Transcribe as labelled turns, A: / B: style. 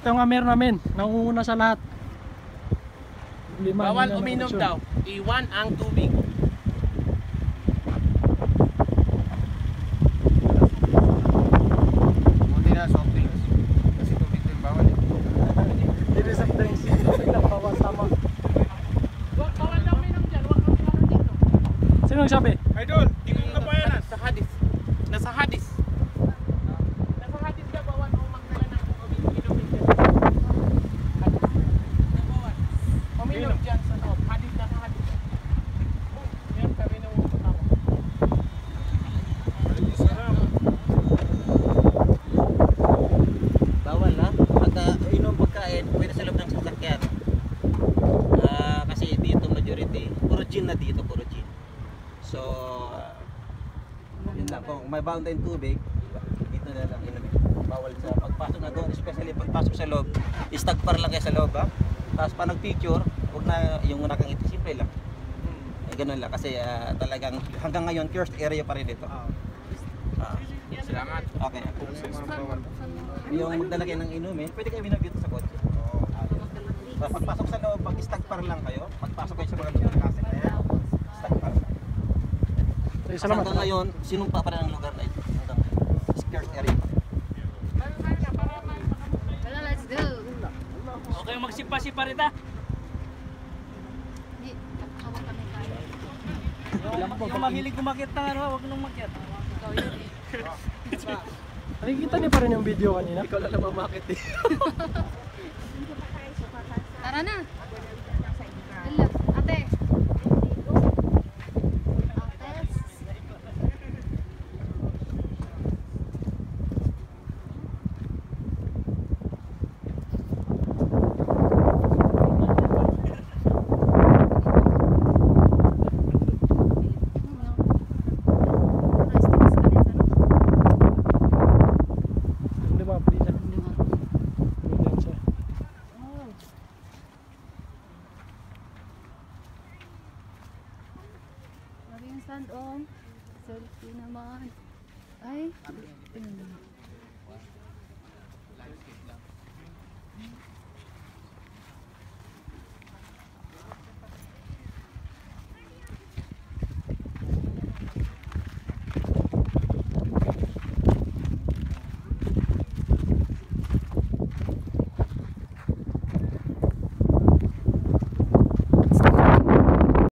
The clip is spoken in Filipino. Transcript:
A: Ito yung amer namin, nangunguna sa lahat.
B: Bawal uminom daw. Iwan ang tubig.
C: Buti na soft drinks. Kasi tubig din bawal eh.
A: Hindi sa drinks. Biglang bawal tama.
B: Bawal daw uminom dyan. Huwag kang uminom dito.
A: Sino nagsabi?
C: Idol, di ko kapayanan.
B: Sa hadis. Nasa hadis. Nasa hadis ka bawal kung magdala ng uminom dyan. Bawal. Uminom dyan sa loob. Hadis na sa hadis. Yan sabi ng mga tao.
D: Bawal na. Pagka inom pagkain, pwede sa loob ng sasakyan. Kasi dito majority, puro gin na dito, puro gin. So, yun lang. Kung may baon tayong tubig, dito na lang inumin. Bawal sa pagpasok na doon, especially pagpasok sa loob, istagpar lang kayo sa loob ha. Tapos pa nag-picture, huwag na yung nakangiti, simple lang. Ganun lang kasi talagang hanggang ngayon, cursed area pa rin dito.
B: Salamat.
D: Okay. Yung magdala kayo ng inumin, pwede kayo minag dito sa kotse. Pagpasok sa loob, pag-stagpar lang kayo. Pagpasok kayo sa mga lugar kasi na yan, stagpar.
A: Salamat.
D: Hanggang ngayon, sinumpa pa rin ang lugar na ito. Hanggang scarce area pa.
E: Wala, let's go.
B: Okay, magsipa-sipa rin ta.
E: Hindi, hawak kami tayo.
B: Yung mahilig kumakit na ano, huwag nang makyat.
E: Ikaw yun eh.
A: Nakikita niyo pa rin yung video kanina?
B: Ikaw lang naman makit eh.
E: Tara na.